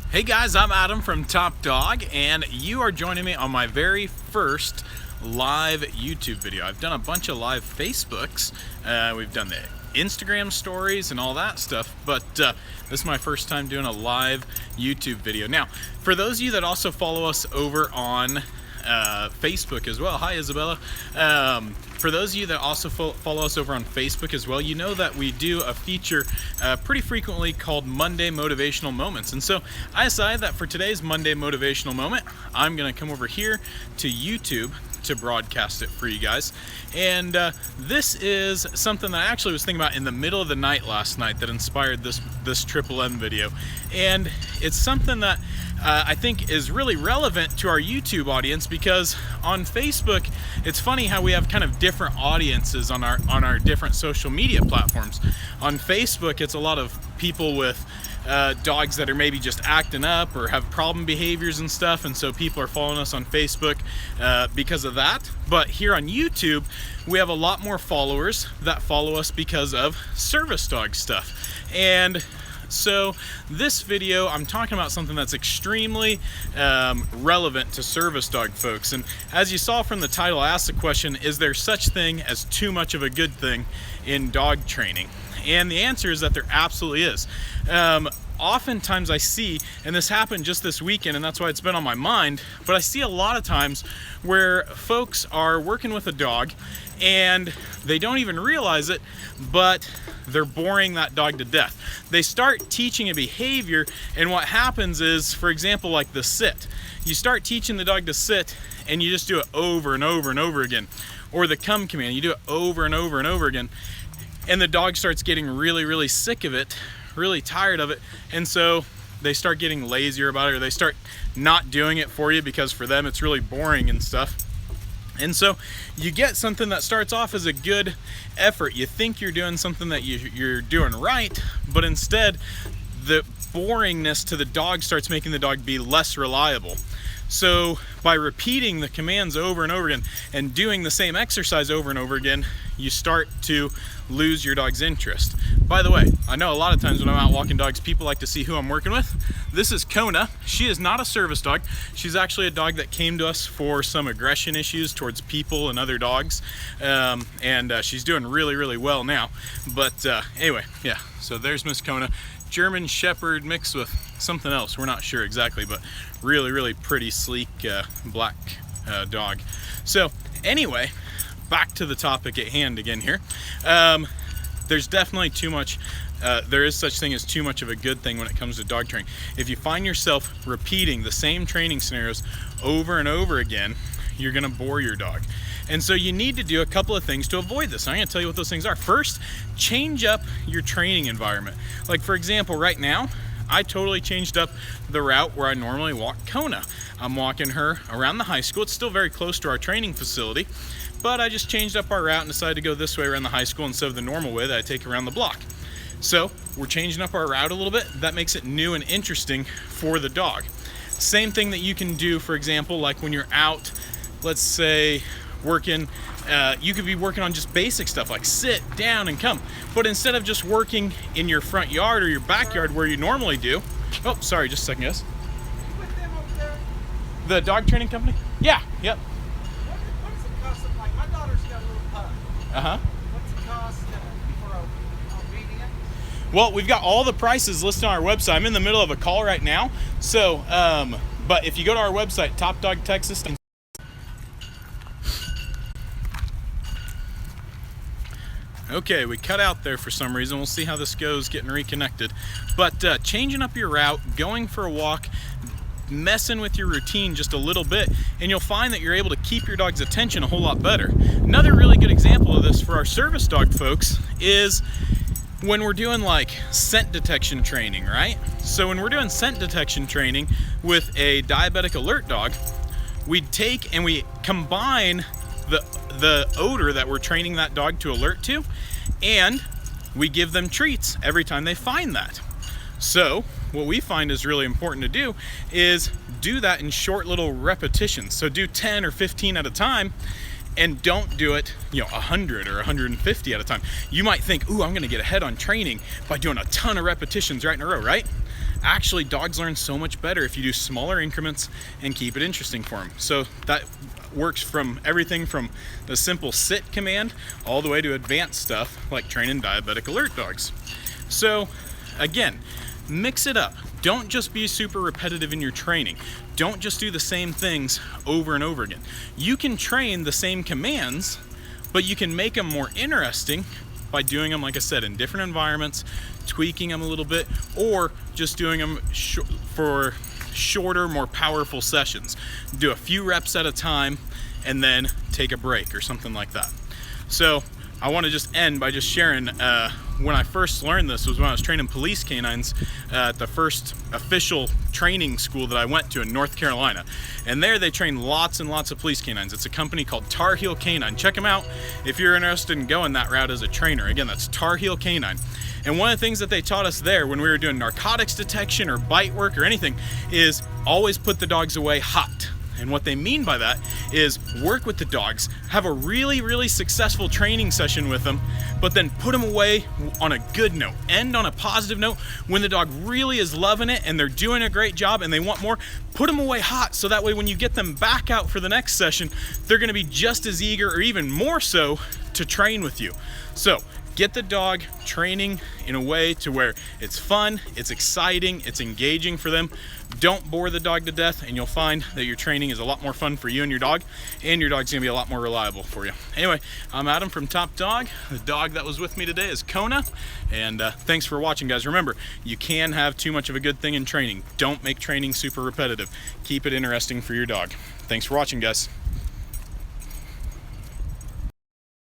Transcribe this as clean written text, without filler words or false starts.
Hey guys, I'm Adam from Top Dog, and you are joining me on my very first live YouTube video. I've done a bunch of live Facebooks, we've done the Instagram stories and all that stuff, but this is my first time doing a live YouTube video. Now, for those of you that also follow us over on Facebook as well, hi Isabella. For those of you that also follow us over on Facebook as well, you know that we do a feature pretty frequently called Monday Motivational Moments. And so I decided that for today's Monday Motivational Moment, I'm going to come over here to YouTube to broadcast it for you guys. And this is something that I actually was thinking about in the middle of the night last night that inspired this Triple M video. And it's something that I think is really relevant to our YouTube audience, because on Facebook, it's funny how we have kind of different audiences on our different social media platforms. On Facebook, it's a lot of people with dogs that are maybe just acting up or have problem behaviors and stuff, and so people are following us on Facebook because of that. But here on YouTube, we have a lot more followers that follow us because of service dog stuff. And so this video, I'm talking about something that's extremely relevant to service dog folks. And as you saw from the title, I asked the question, is there such thing as too much of a good thing in dog training? And the answer is that there absolutely is. Oftentimes I see, and this happened just this weekend, and that's why it's been on my mind, but I see a lot of times where folks are working with a dog and they don't even realize it, but they're boring that dog to death. They start teaching a behavior, and what happens is, for example, like the sit. You start teaching the dog to sit and you just do it over and over and over again. Or the come command, you do it over and over and over again. And the dog starts getting really, really sick of it, really tired of it, and so they start getting lazier about it, or they start not doing it for you because for them it's really boring and stuff. And so you get something that starts off as a good effort. You think you're doing something that you're doing right, but instead the boringness to the dog starts making the dog be less reliable. So by repeating the commands over and over again and doing the same exercise over and over again, you start to lose your dog's interest. By the way, I know a lot of times when I'm out walking dogs, people like to see who I'm working with. This is Kona. She is not a service dog. She's actually a dog that came to us for some aggression issues towards people and other dogs. And she's doing really, really well now. But anyway, yeah, so there's Miss Kona. German Shepherd mixed with something else, we're not sure exactly, but really, really pretty, sleek, black dog. So anyway, back to the topic at hand again here. There's definitely too much, there is such thing as too much of a good thing when it comes to dog training. If you find yourself repeating the same training scenarios over and over again, you're gonna bore your dog. And so you need to do a couple of things to avoid this. I'm gonna tell you what those things are. First, change up your training environment. Like for example, right now, I totally changed up the route where I normally walk Kona. I'm walking her around the high school. It's still very close to our training facility, but I just changed up our route and decided to go this way around the high school instead of the normal way that I take around the block. So we're changing up our route a little bit. That makes it new and interesting for the dog. Same thing that you can do, for example, like when you're out, let's say, working, you could be working on just basic stuff like sit down and come, but instead of just working in your front yard or your backyard where you normally do. Oh, sorry, just a second, guys. With them over there? The dog training company? Yeah, yep. What does it cost? Like my daughter's got a little pup. What's it cost for a obedient? Well, we've got all the prices listed on our website. I'm in the middle of a call right now, so but if you go to our website, Top Dog Texas. Okay, we cut out there for some reason. We'll see how this goes getting reconnected. But changing up your route, going for a walk, messing with your routine just a little bit, and you'll find that you're able to keep your dog's attention a whole lot better. Another really good example of this for our service dog folks is when we're doing like scent detection training, right? So when we're doing scent detection training with a diabetic alert dog, we take and we combine the odor that we're training that dog to alert to, and we give them treats every time they find that. So what we find is really important to do is do that in short little repetitions. So do 10 or 15 at a time, and don't do it, 100 or 150 at a time. You might think, ooh, I'm gonna get ahead on training by doing a ton of repetitions right in a row, right? actually dogs learn so much better if you do smaller increments and keep it interesting for them. So that works from everything from the simple sit command all the way to advanced stuff like training diabetic alert dogs. So again, mix it up. Don't just be super repetitive in your training. Don't just do the same things over and over again. You can train the same commands, but you can make them more interesting by doing them, like I said, in different environments, tweaking them a little bit, or just doing them for shorter, more powerful sessions. Do a few reps at a time and then take a break or something like that. So I want to just end by just sharing when I first learned this was when I was training police canines at the first official training school that I went to in North Carolina. And there they train lots and lots of police canines. It's a company called Tar Heel Canine. Check them out if you're interested in going that route as a trainer. Again, that's Tar Heel Canine. And one of the things that they taught us there when we were doing narcotics detection or bite work or anything is always put the dogs away hot. And what they mean by that is work with the dogs, have a really, really successful training session with them, but then put them away on a good note, end on a positive note. When the dog really is loving it and they're doing a great job and they want more, put them away hot so that way when you get them back out for the next session, they're gonna be just as eager or even more so to train with you. So get the dog training in a way to where it's fun, it's exciting, it's engaging for them. Don't bore the dog to death, and you'll find that your training is a lot more fun for you and your dog's gonna be a lot more reliable for you. Anyway, I'm Adam from Top Dog. The dog that was with me today is Kona, and thanks for watching, guys. Remember, you can have too much of a good thing in training. Don't make training super repetitive. Keep it interesting for your dog. Thanks for watching, guys.